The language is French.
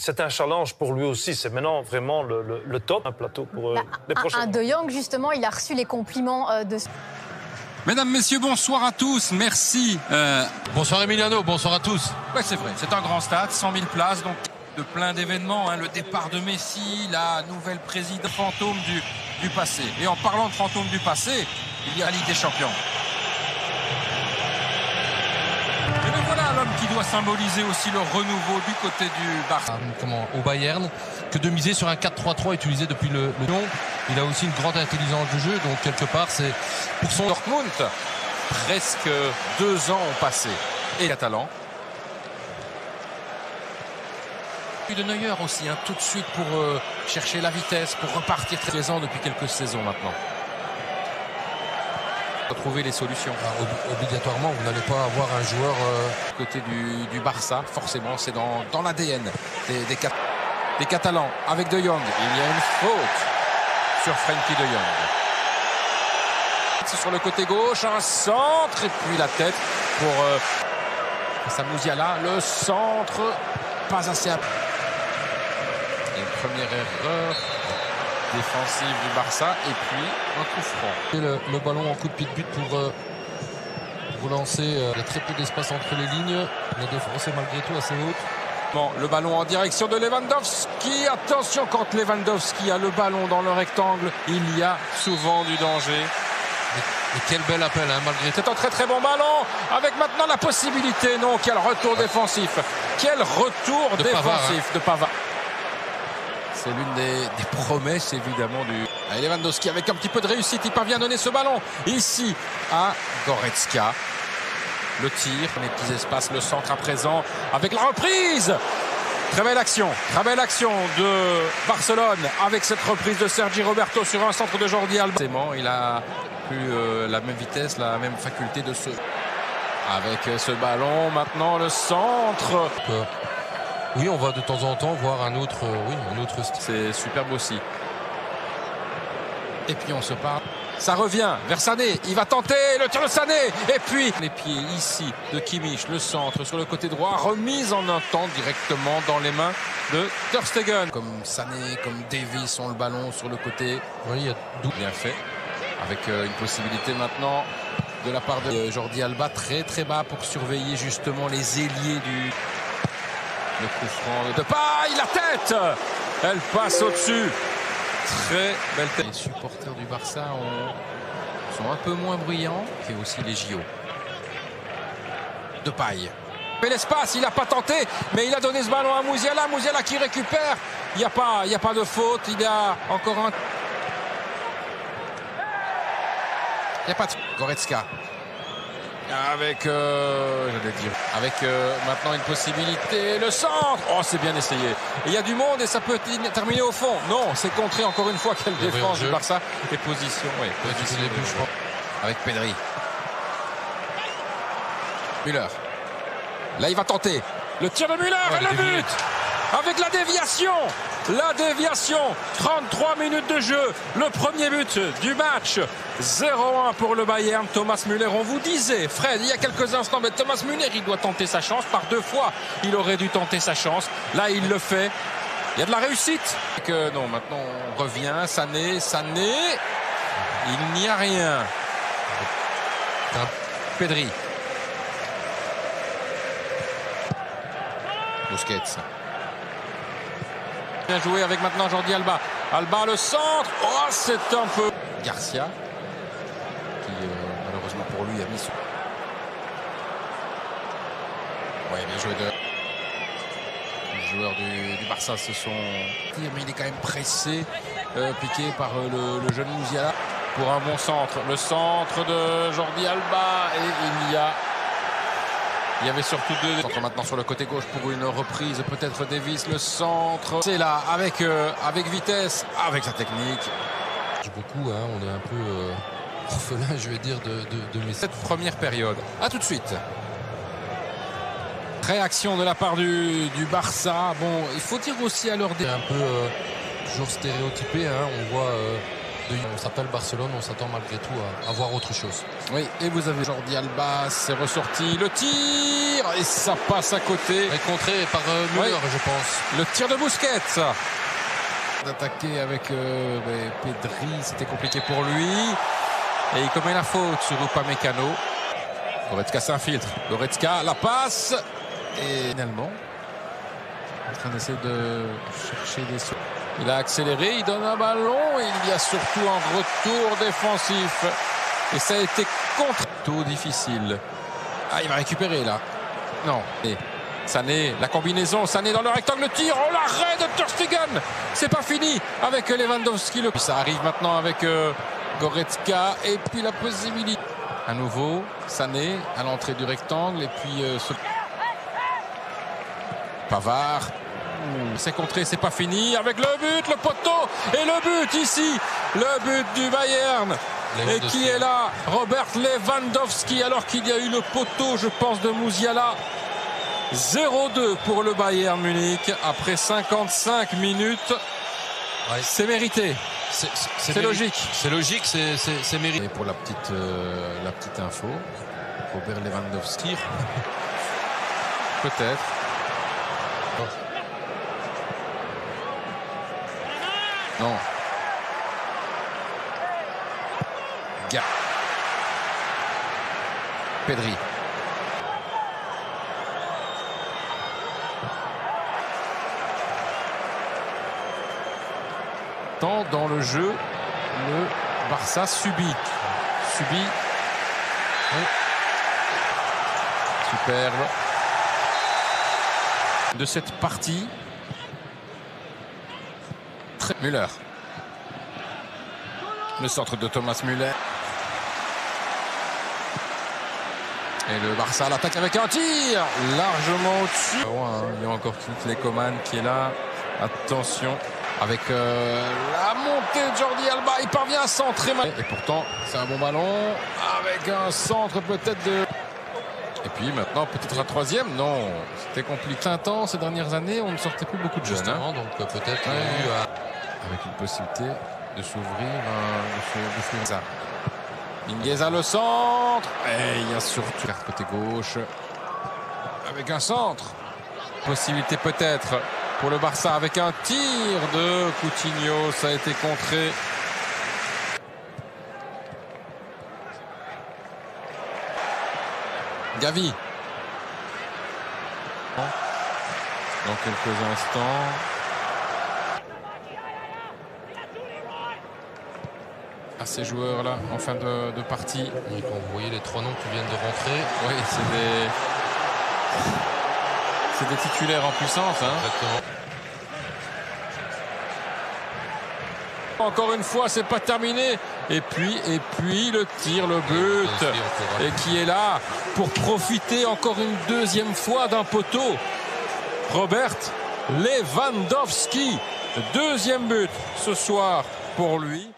c'est un challenge pour lui aussi. C'est maintenant vraiment le top, un plateau pour les prochains. De Jong, justement, il a reçu les compliments de... Mesdames, messieurs, bonsoir à tous, merci. Bonsoir Emiliano, bonsoir à tous. Ouais, c'est vrai, c'est un grand stade, 100 000 places, donc de plein d'événements, hein, le départ de Messi, la nouvelle présidente fantôme du passé. Et en parlant de fantôme du passé, il y a la Ligue des Champions. Et bien voilà l'homme qui doit symboliser aussi le renouveau du côté du Barça. Au Bayern, que de miser sur un 4-3-3 utilisé depuis le nom. Il a aussi une grande intelligence de jeu, donc quelque part c'est pour son Dortmund. Presque 2 ans ont passé. Et Catalan. De Neuer aussi, hein, tout de suite pour chercher la vitesse, pour repartir très présent depuis quelques saisons maintenant. Trouver les solutions. Obligatoirement, vous n'allez pas avoir un joueur côté du Barça, forcément, c'est dans l'ADN des Catalans avec De Jong. Il y a une faute sur Frenkie De Jong. Sur le côté gauche, un centre et puis la tête pour Samouziala. Le centre, pas assez. Une première erreur défensive du Barça et puis un coup franc. Le ballon en coup de pied de but pour relancer. Il y a très peu d'espace entre les lignes. La défense est malgré tout assez haute. Bon, le ballon en direction de Lewandowski. Attention, quand Lewandowski a le ballon dans le rectangle, il y a souvent du danger. Et quel bel appel, hein, malgré tout. C'est un très très bon ballon, avec maintenant la possibilité, non, quel retour défensif. Quel retour de défensif Pavard, hein. De Pavard. C'est l'une des promesses évidemment du... Et Lewandowski avec un petit peu de réussite, il parvient à donner ce ballon ici à Goretzka. Le tir, les petits espaces, le centre à présent avec la reprise. Très belle action de Barcelone avec cette reprise de Sergi Roberto sur un centre de Jordi Alba. Il a plus la même vitesse, la même faculté de se... Avec ce ballon, maintenant le centre. Oui, on va de temps en temps voir un autre style. C'est superbe aussi. Et puis on se parle. Ça revient vers Sané. Il va tenter le tir de Sané. Et puis les pieds ici de Kimmich. Le centre sur le côté droit. Remise en un temps directement dans les mains de Ter Stegen. Comme Sané, comme Davies ont le ballon sur le côté. Oui, il y a bien fait. Avec une possibilité maintenant de la part de Jordi Alba. Très très bas pour surveiller justement les ailiers du... Le coup franc de Depay, la tête. Elle passe au-dessus. Très belle tête. Les supporters du Barça sont un peu moins bruyants que aussi les JO. Depay. Mais l'espace, il n'a pas tenté, mais il a donné ce ballon à Musiala. Musiala qui récupère. Il n'y a pas de faute. Il y a encore un... Il n'y a pas de... Goretzka. Avec, maintenant une possibilité, le centre. Oh, c'est bien essayé. Il y a du monde et ça peut terminer au fond. Non, c'est contré encore une fois. Quelle défense du Barça. Et position, oui. Position début, je crois. Avec Pedri. Müller. Là, il va tenter. Le tir de Müller et le but. Avec la déviation. 33 minutes de jeu. Le premier but du match. 0-1 pour le Bayern. Thomas Müller, on vous disait, Fred, il y a quelques instants, mais Thomas Müller, il doit tenter sa chance. Par 2 fois, il aurait dû tenter sa chance. Là, il le fait. Il y a de la réussite. Non, maintenant, on revient. Sané. Il n'y a rien. Pedri. Busquets. Bien joué avec maintenant Jordi Alba. Alba, le centre. Oh, c'est un peu... Garcia, qui malheureusement pour lui a mis... Ouais, bien joué Les joueurs du Barça se sont... Mais il est quand même pressé, piqué par le jeune Musiala pour un bon centre. Le centre de Jordi Alba et il y avait surtout 2 centres maintenant sur le côté gauche pour une reprise. Peut-être Davies, le centre. C'est là, avec vitesse, avec sa technique. Beaucoup, hein, on est un peu orphelin, je vais dire, de Messi. Cette première période. À tout de suite. Réaction de la part du Barça. Bon, il faut dire aussi à leur... C'est un peu toujours stéréotypé, hein, on voit... On s'appelle Barcelone, on s'attend malgré tout à voir autre chose. Oui, et vous avez Jordi Alba, c'est ressorti. Le tir et ça passe à côté. Et contré par Müller, je pense. Le tir de Busquets. D'attaquer avec Pedri, c'était compliqué pour lui. Et il commet la faute sur Upamecano. Goretzka s'infiltre. Goretzka, la passe. Et finalement, en train d'essayer de chercher des sauts. Il a accéléré, il donne un ballon. Et il y a surtout un retour défensif. Et ça a été tout difficile. Ah, il va récupérer là. Non. Et Sané, la combinaison, Sané dans le rectangle, le tir, oh l'arrêt de Ter Stegen. C'est pas fini avec Lewandowski. Ça arrive maintenant avec Goretzka et puis la possibilité. À nouveau, Sané à l'entrée du rectangle et puis Pavard. C'est contré, c'est pas fini avec le but, le poteau et le but ici, le but du Bayern. Et qui est là? Robert Lewandowski, alors qu'il y a eu le poteau, je pense, de Musiala. 0-2 pour le Bayern Munich après 55 minutes. Ouais. C'est mérité. C'est logique. C'est logique, c'est mérité. Et pour la petite info, Robert Lewandowski, peut-être. Non. Pedri. Tant dans le jeu, le Barça subit. Oui. Superbe. De cette partie. Müller. Le centre de Thomas Müller. Et le Barça l'attaque avec un tir largement au-dessus. Il y a encore les Coman qui est là. Attention avec la montée de Jordi Alba. Il parvient à centrer. Et pourtant, c'est un bon ballon avec un centre peut-être de... Et puis maintenant, peut-être un troisième. Non, c'était compliqué. Un temps, ces dernières années, on ne sortait plus beaucoup de jeunes. Justement, donc peut-être avec une possibilité de s'ouvrir. Ça. Mingueza le centre. Et il y a surtout côté gauche. Avec un centre. Possibilité peut-être pour le Barça avec un tir de Coutinho. Ça a été contré. Gavi. Dans quelques instants. À ces joueurs-là en fin de partie. Et quand vous voyez les trois noms qui viennent de rentrer. Oui, c'est des titulaires en puissance. Hein. Exactement. Encore une fois, c'est pas terminé. Et puis le tir, le but. Et qui est là pour profiter encore une deuxième fois d'un poteau. Robert Lewandowski. Deuxième but ce soir pour lui.